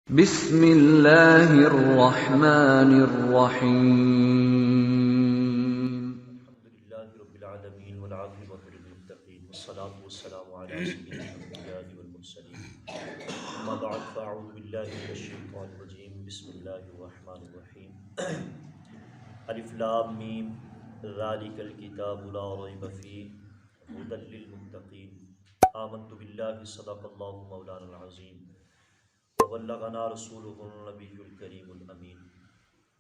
بسم اللہ الرحمن الرحیم۔ الحمدللہ رب العالمین والعاقبۃ للمتقین والصلاة والسلام علی سید الانبیاء والمرسلین اما بعد فاعوذ باللہ من الشیطان الرجیم بسم اللہ الرحمن الرحیم الف لام میم ذالک الکتاب لا ریب فیہ ھدی للمتقین آمنت باللہ صدق اللہ مولانا العظیم وبلغنا رسوله النبی الکریم الامین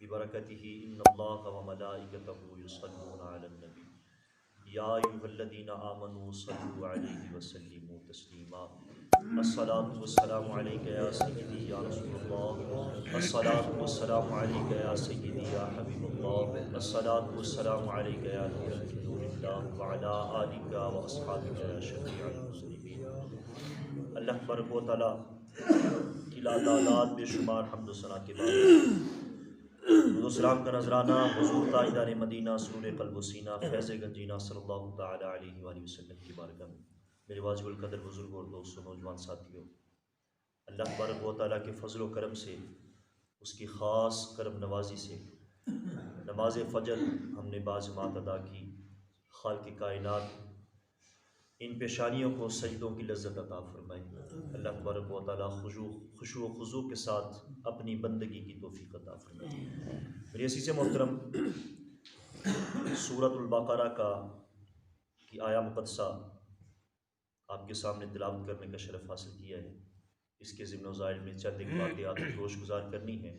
ببرکتہ ان اللہ وملائکتہ یصلون علی النبی یا ایھا الذین آمنوا صلوا علیہ وسلموا تسلیما الصلاۃ والسلام علیک یا سیدی یا رسول اللہ، الصلاۃ والسلام علیک یا سیدی یا حبیب اللہ، الصلاۃ والسلام علیک یا نور نور اللہ وعلی آلک واصحابک یا شفیع المذنبین۔ اللہ تبارک و تعالیٰ کی لاتعداد بے شمار حمد و ثنا کے بعد درود و سلام کا نذرانہ حضور تاجدار مدینہ سرور قلب و سینہ فیض گنجینہ صلی اللہ تعالیٰ علیہ وآلہ وسلم کی بارگاہ میں میرے واجب القدر بزرگ اور دوستوں نوجوان ساتھیوں، اللہ تبارک و تعالیٰ کے فضل و کرم سے، اس کی خاص کرم نوازی سے نماز فجر ہم نے باجماعت ادا کی۔ خالق کائنات ان پیشانیوں کو سجدوں کی لذت عطا فرمائے۔ اللہ تبارک و تعالیٰ خشوع و خضوع کے ساتھ اپنی بندگی کی توفیق عطا فرمائے۔ میری عزیز محترم، سورۃ البقرہ کی آیہ مقدسہ آپ کے سامنے تلاوت کرنے کا شرف حاصل کیا ہے۔ اس کے ضمن و ظاہر میں چند ایک واقعات گوش گزار کرنی ہے۔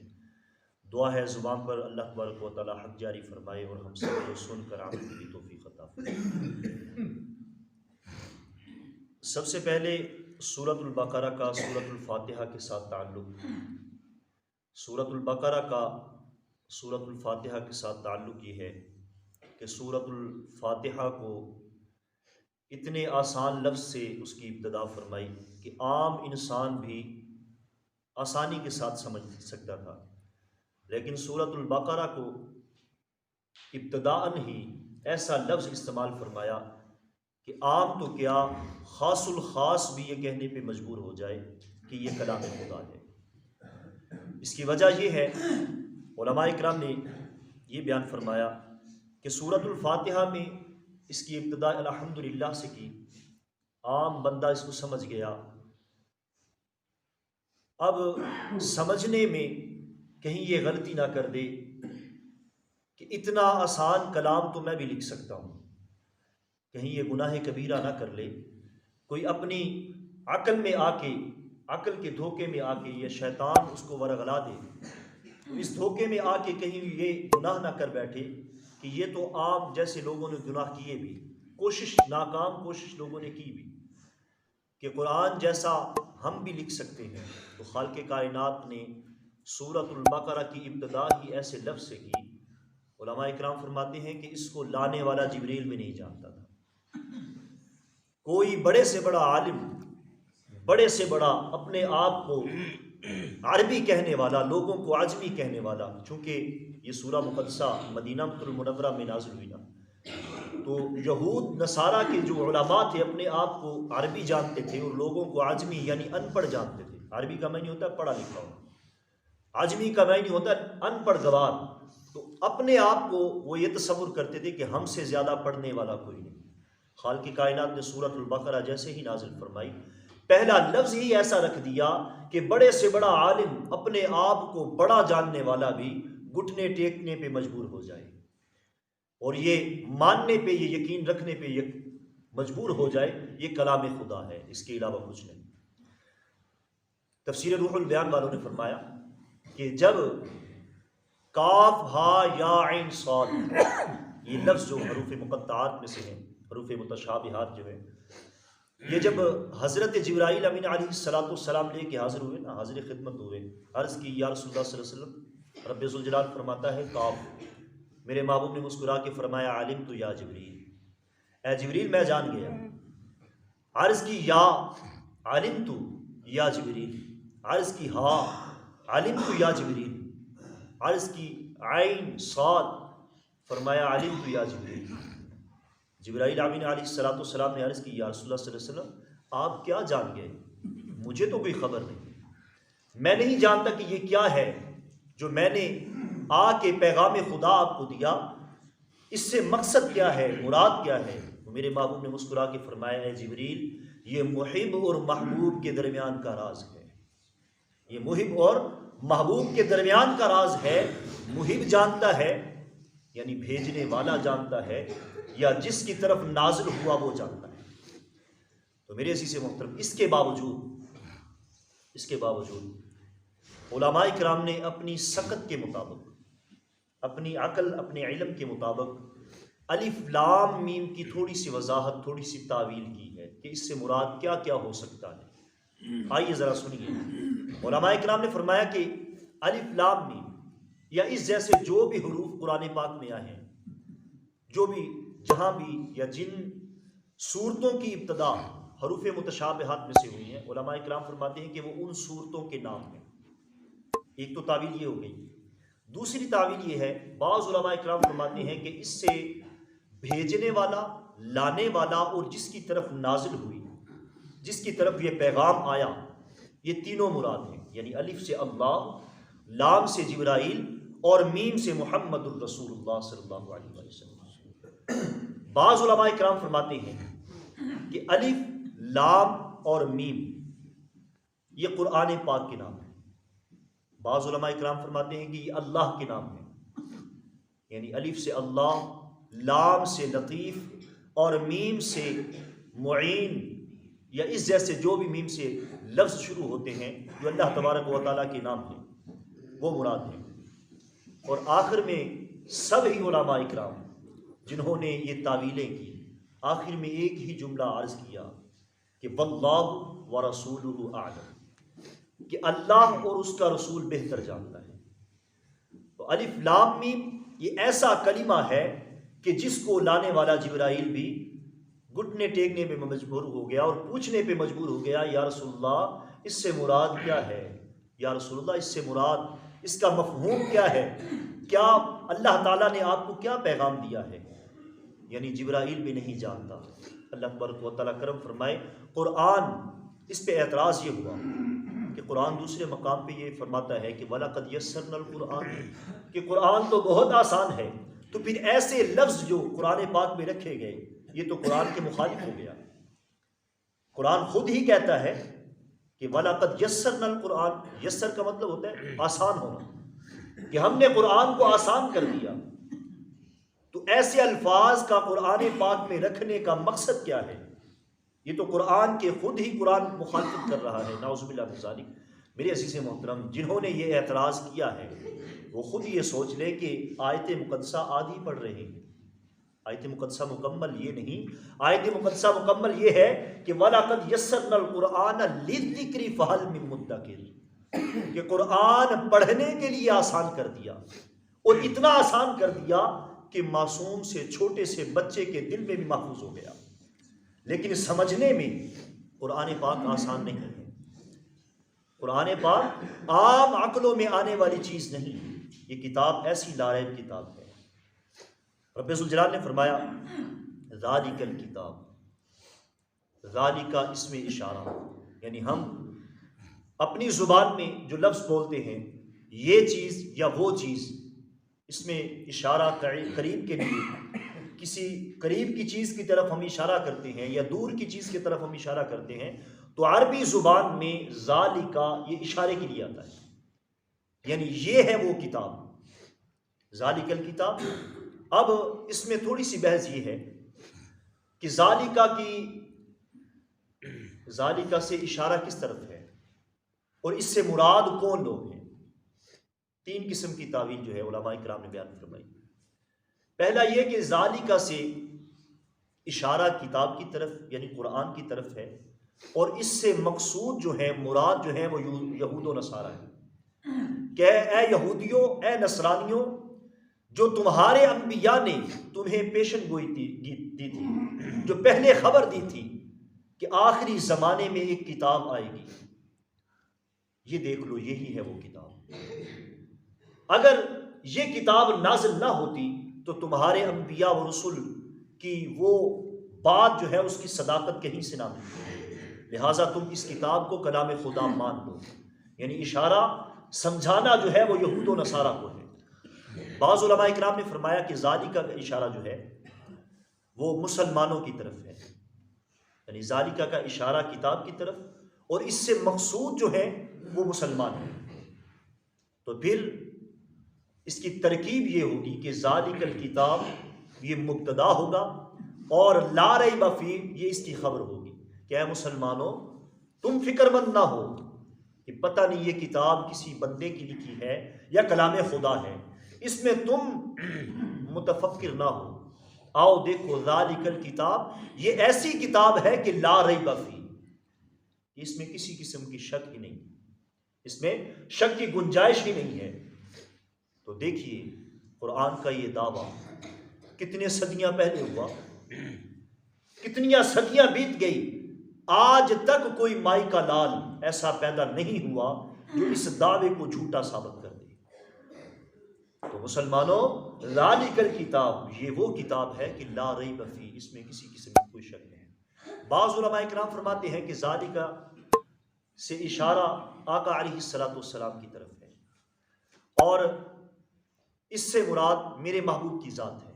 دعا ہے زبان پر اللہ تبارک و تعالیٰ حق جاری فرمائے اور ہم سب کو سن کر عمل کی توفیق عطا فرمائے۔ سب سے پہلے سورۃ البقرہ کا سورۃ الفاتحہ کے ساتھ تعلق، سورۃ البقرہ کا سورۃ الفاتحہ کے ساتھ تعلق یہ ہے کہ سورۃ الفاتحہ کو اتنے آسان لفظ سے اس کی ابتدا فرمائی کہ عام انسان بھی آسانی کے ساتھ سمجھ سکتا تھا، لیکن سورۃ البقرہ کو ابتداءً ہی ایسا لفظ استعمال فرمایا کہ عام تو کیا خاص الخاص بھی یہ کہنے پہ مجبور ہو جائے کہ یہ کلام خدا ہے۔ اس کی وجہ یہ ہے، علماء اکرام نے یہ بیان فرمایا کہ سورۃ الفاتحہ میں اس کی ابتدا الحمدللہ سے کی، عام بندہ اس کو سمجھ گیا۔ اب سمجھنے میں کہیں یہ غلطی نہ کر دے کہ اتنا آسان کلام تو میں بھی لکھ سکتا ہوں، کہیں یہ گناہ کبیرہ نہ کر لے، کوئی اپنی عقل میں آ کے، عقل کے دھوکے میں آ کے یہ شیطان اس کو ورغلا دے، اس دھوکے میں آ کے کہیں یہ گناہ نہ کر بیٹھے کہ یہ تو عام جیسے لوگوں نے گناہ کیے بھی، ناکام کوشش لوگوں نے کی بھی، کہ قرآن جیسا ہم بھی لکھ سکتے ہیں۔ تو خالق کائنات نے سورۃ البقرہ کی ابتدا ہی ایسے لفظ سے کی۔ علماء اکرام فرماتے ہیں کہ اس کو لانے والا جبریل بھی نہیں جانتا تھا۔ کوئی بڑے سے بڑا عالم، بڑے سے بڑا اپنے آپ کو عربی کہنے والا، لوگوں کو عجمی کہنے والا، چونکہ یہ سورہ مقدسہ مدینہ المنورہ میں نازل ہوئی نا، تو یہود نصارہ کے جو علماء تھے اپنے آپ کو عربی جانتے تھے اور لوگوں کو عجمی یعنی ان پڑھ جانتے تھے۔ عربی کا معنی ہوتا ہے پڑھا لکھا ہونا، عجمی کا معنی ہوتا ہے ان پڑھ گوار۔ تو اپنے آپ کو وہ یہ تصور کرتے تھے کہ ہم سے زیادہ پڑھنے والا کوئی نہیں۔ خالق کائنات نے سورۃ البقرہ جیسے ہی نازل فرمائی، پہلا لفظ ہی ایسا رکھ دیا کہ بڑے سے بڑا عالم، اپنے آپ کو بڑا جاننے والا بھی گھٹنے ٹیکنے پہ مجبور ہو جائے اور یہ ماننے پہ، یہ یقین رکھنے پہ یہ مجبور ہو جائے یہ کلام خدا ہے، اس کے علاوہ کچھ نہیں۔ تفسیر روح البیان والوں نے فرمایا کہ جب کاف ہا یا عین صاد، یہ لفظ جو حروف مقطعات میں سے ہیں، حروف متشابہات جو ہیں، یہ جب حضرت جبرائیل امین علیہ السلام لے کے حاضر ہوئے نا، حاضر خدمت ہوئے، عرض کی یا رسول اللہ صلی اللہ علیہ وسلم، رب ذوالجلال فرماتا ہے کاف، میرے محبوب نے مسکرا کے فرمایا عالم تو یا جبریل، اے جبریل میں جان گیا۔ عرض کی یا عالم تو یا جبریل، عرض کی ہا عالم تو یا جبریل، عرض کی عین صاد، فرمایا عالم تو یا جبریل۔ جبرائیل امین علیہ السلام نے عرض کی یا رسول اللہ صلی اللہ علیہ وسلم آپ کیا جان گئے، مجھے تو کوئی خبر نہیں، میں نہیں جانتا کہ یہ کیا ہے جو میں نے آ کے پیغام خدا آپ کو دیا، اس سے مقصد کیا ہے، مراد کیا ہے؟ تو میرے محبوب نے مسکرا کے فرمایا، اے جبریل، یہ محب اور محبوب کے درمیان کا راز ہے، یہ محب اور محبوب کے درمیان کا راز ہے۔ محب جانتا ہے یعنی بھیجنے والا جانتا ہے، یا جس کی طرف نازل ہوا وہ جانتا ہے۔ تو میرے عزیز محترم، اس کے باوجود علماء کرام نے اپنی سکت کے مطابق، اپنی عقل، اپنے علم کے مطابق الف لام میم کی تھوڑی سی وضاحت، تھوڑی سی تعویل کی ہے کہ اس سے مراد کیا کیا ہو سکتا ہے۔ آئیے ذرا سنیے۔ علماء کرام نے فرمایا کہ الف لام میم یا اس جیسے جو بھی حروف قرآن پاک میں آئے ہیں، جو بھی جہاں بھی یا جن صورتوں کی ابتدا حروف متشابہات میں سے ہوئی ہیں، علماء کرام فرماتے ہیں کہ وہ ان صورتوں کے نام ہیں۔ ایک تو تعویل یہ ہو گئی۔ دوسری تعویل یہ ہے، بعض علماء کرام فرماتے ہیں کہ اس سے بھیجنے والا، لانے والا اور جس کی طرف نازل ہوئی، جس کی طرف یہ پیغام آیا، یہ تینوں مراد ہیں، یعنی الف سے اللہ، لام سے جبرائیل اور میم سے محمد الرسول اللہ صلی اللہ علیہ وسلم۔ بعض علماء کرام فرماتے ہیں کہ الف، لام اور میم یہ قرآن پاک کے نام ہیں۔ بعض علماء کرام فرماتے ہیں کہ یہ اللہ کے نام ہیں، یعنی الف سے اللہ، لام سے لطیف اور میم سے معین، یا اس جیسے جو بھی میم سے لفظ شروع ہوتے ہیں جو اللہ تبارک و تعالیٰ کے نام ہیں وہ مراد ہیں۔ اور آخر میں سب ہی علماء کرام جنہوں نے یہ تعویلیں کی، آخر میں ایک ہی جملہ عرض کیا کہ واللہ ورسولہ اعلم، کہ اللہ اور اس کا رسول بہتر جانتا ہے۔ تو الف لام میم یہ ایسا کلمہ ہے کہ جس کو لانے والا جبرائیل بھی گھٹنے ٹیکنے پہ مجبور ہو گیا اور پوچھنے پہ مجبور ہو گیا، یا رسول اللہ اس سے مراد کیا ہے؟ یا رسول اللہ اس سے مراد، اس کا مفہوم کیا ہے؟ کیا اللہ تعالیٰ نے آپ کو کیا پیغام دیا ہے؟ یعنی جبرائیل بھی نہیں جانتا۔ اللہ تبارک و تعالیٰ کرم فرمائے، قرآن اس پہ اعتراض یہ ہوا کہ قرآن دوسرے مقام پہ یہ فرماتا ہے کہ وَلَقَدْ يَسَّرْنَا الْقُرْآنَ، کہ قرآن تو بہت آسان ہے، تو پھر ایسے لفظ جو قرآن پاک میں رکھے گئے یہ تو قرآن کے مخالف ہو گیا۔ قرآن خود ہی کہتا ہے کہ وَلَقَدْ يَسَّرْنَا الْقُرْآنَ، یسر کا مطلب ہوتا ہے آسان ہونا، کہ ہم نے قرآن کو آسان کر دیا۔ تو ایسے الفاظ کا قرآن پاک میں رکھنے کا مقصد کیا ہے؟ یہ تو قرآن کے خود ہی قرآن مخالفت کر رہا ہے، نعوذ باللہ من ذالک۔ میرے عزیز محترم، جنہوں نے یہ اعتراض کیا ہے وہ خود یہ سوچ لے کہ آیت مقدسہ آدھی پڑھ رہے ہیں۔ آیت مقدسہ مکمل یہ نہیں، آیت مقدسہ مکمل یہ ہے کہ وَلَقَدْ يَسَّرْنَا الْقُرْآنَ لِلذِّكْرِ فَهَلْ مِن مُدَّكِرٍ، کہ قرآن پڑھنے کے لیے آسان کر دیا، اور اتنا آسان کر دیا کہ معصوم سے، چھوٹے سے بچے کے دل میں بھی محفوظ ہو گیا، لیکن سمجھنے میں قرآن پاک آسان نہیں ہے۔ قرآن پاک عام عقلوں میں آنے والی چیز نہیں، یہ کتاب ایسی لاریب کتاب ہے۔ رب ذوالجلال نے فرمایا ذالک الکتاب، ذالک اس میں اشارہ، یعنی ہم اپنی زبان میں جو لفظ بولتے ہیں یہ چیز یا وہ چیز، اس میں اشارہ قریب کے لیے، کسی قریب کی چیز کی طرف ہم اشارہ کرتے ہیں یا دور کی چیز کی طرف ہم اشارہ کرتے ہیں، تو عربی زبان میں ذالک یہ اشارے کے لیے آتا ہے، یعنی یہ ہے وہ کتاب، ذالک الکتاب۔ اب اس میں تھوڑی سی بحث یہ ہے کہ ذالک سے اشارہ کس طرف ہے اور اس سے مراد کون لوگ ہیں؟ تین قسم کی تعویل جو ہے علماء کرام نے بیان فرمائی۔ پہلا یہ کہ ذالک سے اشارہ کتاب کی طرف یعنی قرآن کی طرف ہے، اور اس سے مقصود جو ہے، مراد جو ہے وہ یہود و نصارہ ہے، کہ اے یہودیوں، اے نصرانیوں، جو تمہارے انبیاء نے تمہیں پیشن گوئی دی تھی، جو پہلے خبر دی تھی کہ آخری زمانے میں ایک کتاب آئے گی، یہ دیکھ لو، یہی ہے وہ کتاب۔ اگر یہ کتاب نازل نہ ہوتی تو تمہارے انبیاء و رسول کی وہ بات جو ہے اس کی صداقت کہیں سے نہ ملتی، لہٰذا تم اس کتاب کو کلام خدا مان لو۔ یعنی اشارہ سمجھانا جو ہے وہ یہود و نصارہ کو ہے۔ بعض علماء اکرام نے فرمایا کہ ذالک کا اشارہ جو ہے وہ مسلمانوں کی طرف ہے، یعنی ذالک کا اشارہ کتاب کی طرف، اور اس سے مقصود جو ہے وہ مسلمان ہے۔ تو پھر اس کی ترکیب یہ ہوگی کہ ذالک الکتاب یہ مبتدا ہوگا اور لا ریب فیہ یہ اس کی خبر ہوگی کہ اے مسلمانوں تم فکر مند نہ ہو کہ پتہ نہیں یہ کتاب کسی بندے کی لکھی ہے یا کلام خدا ہے، اس میں تم متفکر نہ ہو۔ آؤ دیکھو ذالک الکتاب یہ ایسی کتاب ہے کہ لا ریب فیہ، اس میں کسی قسم کی شک ہی نہیں، اس میں شک کی گنجائش ہی نہیں ہے۔ تو دیکھیے قرآن کا یہ دعویٰ کتنے صدیاں پہلے ہوا، کتنیاں صدیاں بیت گئی، آج تک کوئی مائی کا لال ایسا پیدا نہیں ہوا جو اس دعوے کو جھوٹا ثابت کر دے۔ تو مسلمانوں ذالک الکتاب یہ وہ کتاب ہے کہ لا ریب فیہ، اس میں کسی قسم کی کوئی شک نہیں۔ بعض علماء کرام فرماتے ہیں کہ ذالک سے اشارہ آقا علیہ السلام کی طرف ہے، اور اس سے مراد میرے محبوب کی ذات ہے۔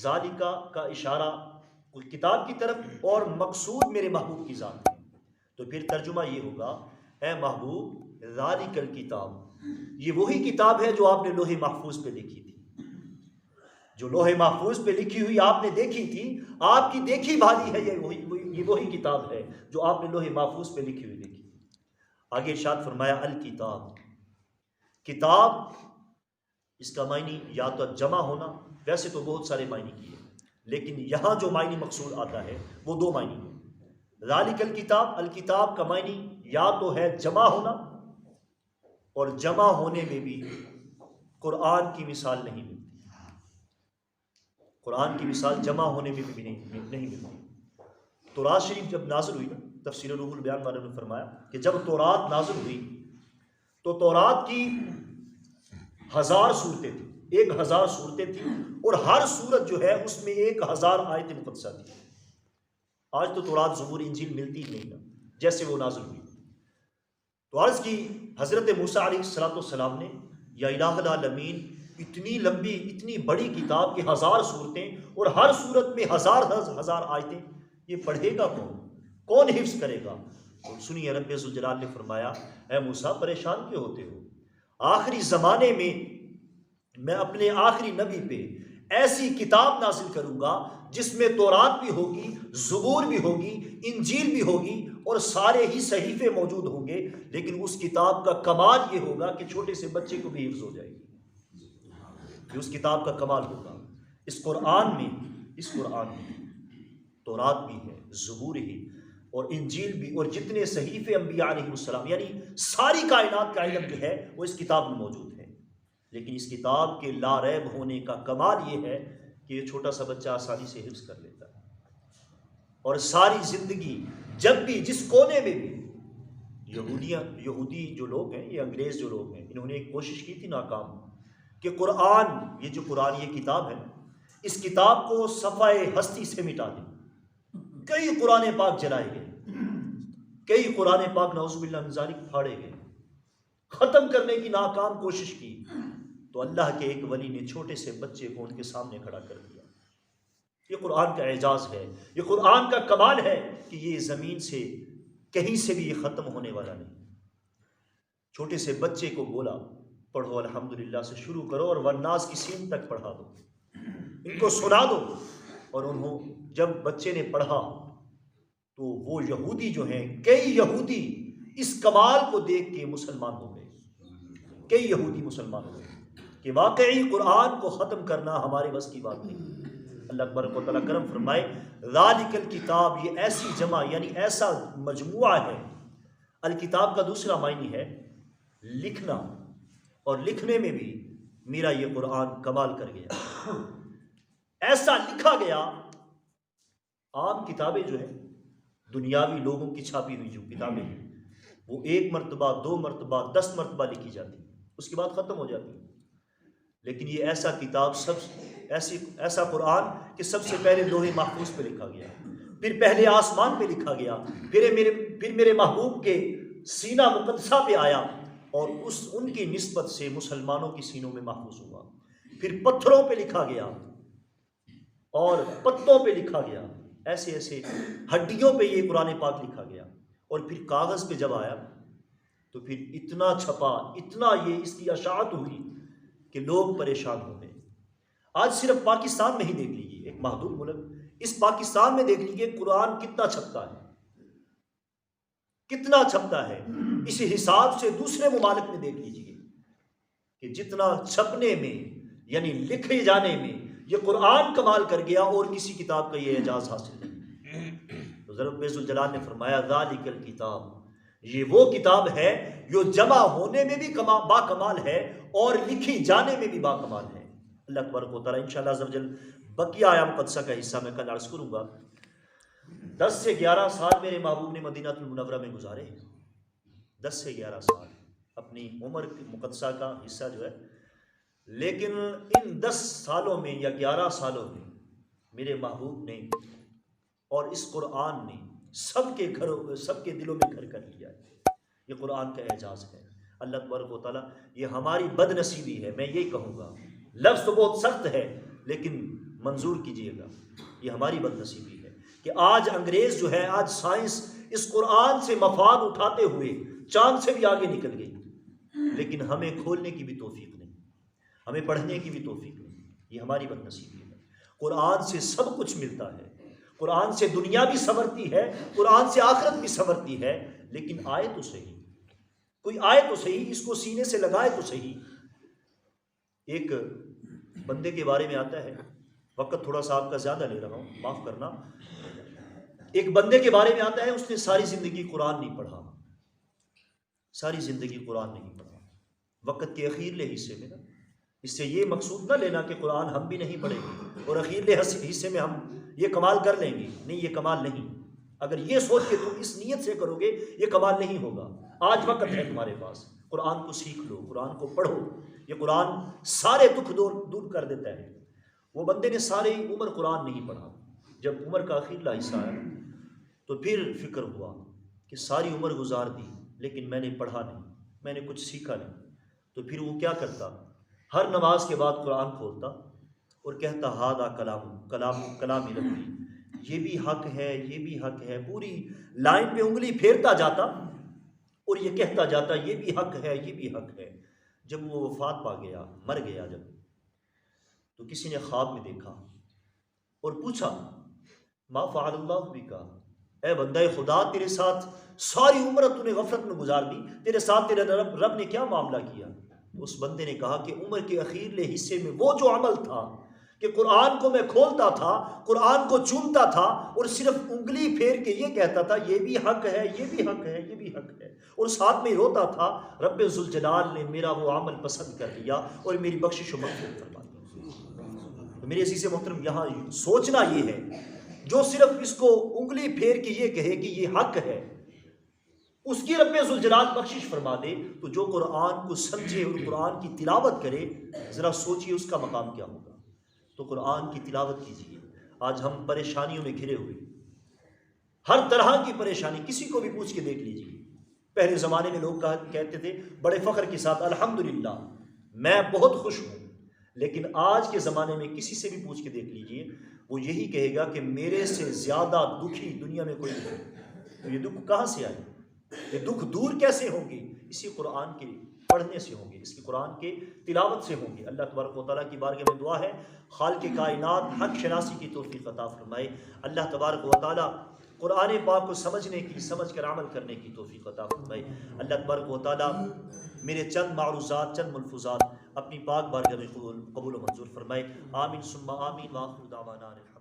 ذالک کا اشارہ کتاب کی طرف اور مقصود میرے محبوب کی ذات ہے۔ تو پھر ترجمہ یہ ہوگا اے محبوب ذالک الکتاب یہ وہی کتاب ہے جو آپ نے لوح محفوظ پہ لکھی تھی، جو لوح محفوظ پہ لکھی ہوئی آپ نے دیکھی تھی، آپ کی دیکھی بھالی ہے، یہ وہی کتاب ہے جو آپ نے لوح محفوظ پہ لکھی ہوئی دیکھی۔ آگے ارشاد فرمایا الکتاب، کتاب اس کا معنی یا تو جمع ہونا، ویسے تو بہت سارے معنی کیے لیکن یہاں جو معنی مقصود آتا ہے وہ دو معنی ہیں۔ ذالک الکتاب، الکتاب کا معنی یا تو ہے جمع ہونا، اور جمع ہونے میں بھی قرآن کی مثال نہیں ملتی، قرآن کی مثال جمع ہونے میں بھی نہیں ملتی۔ تورات شریف جب نازل ہوئی نا، تفسیر روح البیان والوں نے فرمایا کہ جب تورات نازل ہوئی تو تورات کی 1000 صورتیں تھیں، 1000 صورتیں تھیں، اور ہر صورت جو ہے اس میں 1000 آیت مقدسہ تھی۔ آج تو تورات زبور انجیل ملتی ہی نہیں نا، جیسے وہ نازل ہوئی۔ تو عرض کی حضرت موسیٰ علیہ السلام نے یا الہ العالمین اتنی لمبی اتنی بڑی کتاب کی 1000 صورتیں اور ہر صورت میں 1000 آیتیں، یہ پڑھے گا کون حفظ کرے گا؟ اور سنیے رب ذوالجلال نے فرمایا اے موسیٰ پریشان کیوں ہوتے ہو؟ آخری زمانے میں میں اپنے آخری نبی پہ ایسی کتاب نازل کروں گا جس میں تورات بھی ہوگی، زبور بھی ہوگی، انجیل بھی ہوگی، اور سارے ہی صحیفے موجود ہوں گے، لیکن اس کتاب کا کمال یہ ہوگا کہ چھوٹے سے بچے کو بھی حفظ ہو جائے گی۔ یہ اس کتاب کا کمال ہوگا۔ اس قرآن میں تورات بھی ہے، زبور ہی اور انجیل بھی، اور جتنے صحیفے انبیاء علیہ السلام یعنی ساری کائنات کا علم جو ہے وہ اس کتاب میں موجود ہے۔ لیکن اس کتاب کے لا ریب ہونے کا کمال یہ ہے کہ یہ چھوٹا سا بچہ آسانی سے حفظ کر لیتا ہے، اور ساری زندگی جب بھی جس کونے میں بھی یہودی جو لوگ ہیں، یہ انگریز جو لوگ ہیں، انہوں نے ایک کوشش کی تھی ناکام کہ قرآن یہ کتاب ہے، اس کتاب کو صفحہ ہستی سے مٹا دیں۔ کئی قرآن پاک جلائے گئے، کئی قرآن پاک نعوذ باللہ من ذالک پھاڑے گئے، ختم کرنے کی ناکام کوشش کی، تو اللہ کے ایک ولی نے چھوٹے سے بچے کو ان کے سامنے کھڑا کر دیا۔ یہ قرآن کا اعجاز ہے، یہ قرآن کا کمال ہے کہ یہ زمین سے کہیں سے بھی یہ ختم ہونے والا نہیں۔ چھوٹے سے بچے کو بولا پڑھو الحمدللہ سے شروع کرو اور والناس کی سین تک پڑھا دو، ان کو سنا دو۔ اور جب بچے نے پڑھا تو وہ یہودی جو ہیں، کئی یہودی اس کمال کو دیکھ کے مسلمان ہو گئے، کئی یہودی مسلمان ہو گئے کہ واقعی قرآن کو ختم کرنا ہمارے بس کی بات نہیں۔ اللہ تبارک و تعالیٰ کرم فرمائے ذالک الکتاب یہ ایسی جمع یعنی ایسا مجموعہ ہے۔ الکتاب کا دوسرا معنی ہے لکھنا، اور لکھنے میں بھی میرا یہ قرآن کمال کر گیا، ایسا لکھا گیا۔ عام کتابیں جو ہیں، دنیاوی لوگوں کی چھاپی ہوئی جو کتابیں ہیں، وہ 1 مرتبہ 2 مرتبہ 10 مرتبہ لکھی جاتی ہیں، اس کے بعد ختم ہو جاتی ہیں۔ لیکن یہ ایسا کتاب ایسا قرآن کہ سب سے پہلے لوح محفوظ پہ لکھا گیا، پھر پہلے آسمان پہ لکھا گیا، پھر میرے محبوب کے سینہ مقدسہ پہ آیا، اور ان کی نسبت سے مسلمانوں کی سینوں میں محفوظ ہوا. پھر پتھروں پہ لکھا گیا اور پتوں پہ لکھا گیا، ایسے ایسے ہڈیوں پہ یہ قرآن پاک لکھا گیا. اور پھر کاغذ پہ جب آیا تو پھر اتنا چھپا، اتنا یہ اس کی اشاعت ہوئی کہ لوگ پریشان ہو گئے. آج صرف پاکستان میں ہی دیکھ لیجیے، ایک محدود ملک، اس پاکستان میں دیکھ لیجیے قرآن کتنا چھپتا ہے، کتنا چھپتا ہے. اس حساب سے دوسرے ممالک میں دیکھ لیجیے کہ جتنا چھپنے میں یعنی لکھے جانے میں یہ قرآن کمال کر گیا اور کسی کتاب کا یہ اعجاز حاصل نہیں. تو رب ذوالجلال نے فرمایا ذالک الکتاب، یہ وہ کتاب ہے جو جمع ہونے میں بھی با کمال ہے اور لکھی جانے میں بھی با کمال ہے. اللہ تبارک و تعالیٰ انشاءاللہ عز و جل بقیہ آیا مقدسہ کا حصہ میں کل عرض کروں گا. 10 سے 11 سال میرے محبوب نے مدینہ المنورہ میں گزارے، 10 سے 11 سال اپنی عمر مقدسہ کا حصہ جو ہے. لیکن ان 10 سالوں میں یا 11 سالوں میں میرے محبوب نے اور اس قرآن نے سب کے گھروں، سب کے دلوں میں گھر کر لیا ہے. یہ قرآن کا اعجاز ہے. اللہ تبارک و تعالیٰ، یہ ہماری بد نصیبی ہے، میں یہی کہوں گا. لفظ تو بہت سخت ہے لیکن منظور کیجئے گا، یہ ہماری بد نصیبی ہے کہ آج انگریز جو ہے، آج سائنس اس قرآن سے مفاد اٹھاتے ہوئے چاند سے بھی آگے نکل گئی، لیکن ہمیں کھولنے کی بھی توفیق نہیں، ہمیں پڑھنے کی بھی توفیق نہیں. یہ ہماری بد نصیبی ہے. قرآن سے سب کچھ ملتا ہے، قرآن سے دنیا بھی سنورتی ہے، قرآن سے آخرت بھی سنورتی ہے. لیکن آئے تو صحیح، کوئی آئے تو صحیح، اس کو سینے سے لگائے تو صحیح. ایک بندے کے بارے میں آتا ہے، وقت تھوڑا سا آپ کا زیادہ لے رہا ہوں، معاف کرنا. ایک بندے کے بارے میں آتا ہے، اس نے ساری زندگی قرآن نہیں پڑھا، ساری زندگی قرآن نہیں پڑھا. وقت کے اخیرلے حصے میں نا، اس سے یہ مقصود نہ لینا کہ قرآن ہم بھی نہیں پڑھیں گے اور اخیرلے حصے میں ہم یہ کمال کر لیں گے. نہیں، یہ کمال نہیں. اگر یہ سوچ کے تم اس نیت سے کرو گے یہ کمال نہیں ہوگا. آج وقت ہے تمہارے پاس، قرآن کو سیکھ لو، قرآن کو پڑھو. یہ قرآن سارے دکھ دور کر دیتا ہے. وہ بندے نے ساری عمر قرآن نہیں پڑھا. جب عمر کا اخیرلا حصہ آیا تو پھر فکر ہوا کہ ساری عمر گزار دی لیکن میں نے پڑھا نہیں، میں نے کچھ سیکھا نہیں. تو پھر وہ کیا کرتا، ہر نماز کے بعد قرآن کھولتا اور کہتا ہاذا کلام ربی، یہ بھی حق ہے، یہ بھی حق ہے. پوری لائن پہ انگلی پھیرتا جاتا اور یہ کہتا جاتا یہ بھی حق ہے، یہ بھی حق ہے. جب وہ وفات پا گیا، مر گیا جب، تو کسی نے خواب میں دیکھا اور پوچھا ما فعل اللہ بک، اے بندہ خدا، تیرے ساتھ ساری عمر تو نے غفلت میں گزار دی، تیرے ساتھ تیرے رب نے کیا معاملہ کیا؟ اس بندے نے کہا کہ عمر کے اخیرلے حصے میں وہ جو عمل تھا کہ قرآن کو میں کھولتا تھا، قرآن کو چومتا تھا اور صرف انگلی پھیر کے یہ کہتا تھا یہ بھی حق ہے، یہ بھی حق ہے، یہ بھی حق ہے، اور ساتھ میں روتا تھا رب ذوالجلال نے میرا وہ عمل پسند کر لیا اور میری بخشش و مغفرت فرما دی. تو میرے عزیز محترم، یہاں سوچنا یہ ہے، جو صرف اس کو انگلی پھیر کے یہ کہے کہ یہ حق ہے، اس کی رب ذوالجلال بخشش فرما دے. تو جو قرآن کو سمجھے اور قرآن کی تلاوت کرے، ذرا سوچئے اس کا مقام کیا ہوگا. تو قرآن کی تلاوت کیجیے. آج ہم پریشانیوں میں گھرے ہوئے، ہر طرح کی پریشانی، کسی کو بھی پوچھ کے دیکھ لیجیے. پہلے زمانے میں لوگ کہتے تھے بڑے فخر کے ساتھ الحمدللہ میں بہت خوش ہوں، لیکن آج کے زمانے میں کسی سے بھی پوچھ کے دیکھ لیجیے، وہ یہی کہے گا کہ میرے سے زیادہ دکھی دنیا میں کوئی نہیں. تو یہ دکھ کہاں سے آئے، یہ دکھ دور کیسے ہوں گے؟ اسی قرآن کے پڑھنے سے ہوں گے، اس کی قرآن کے تلاوت سے ہوں گے. اللہ تبارک و تعالیٰ کی بارگاہ میں دعا ہے خالق کائنات حق شناسی کی توفیق عطا فرمائے. اللہ تبارک و تعالیٰ قرآن پاک کو سمجھنے کی، سمجھ کر عمل کرنے کی توفیق عطا فرمائے. اللہ تبارک و تعالیٰ میرے چند معروضات، چند ملفوظات اپنی پاک بارگاہ میں قبول و منظور فرمائے. آمین ثم آمین. وآخر دعوانا الحمد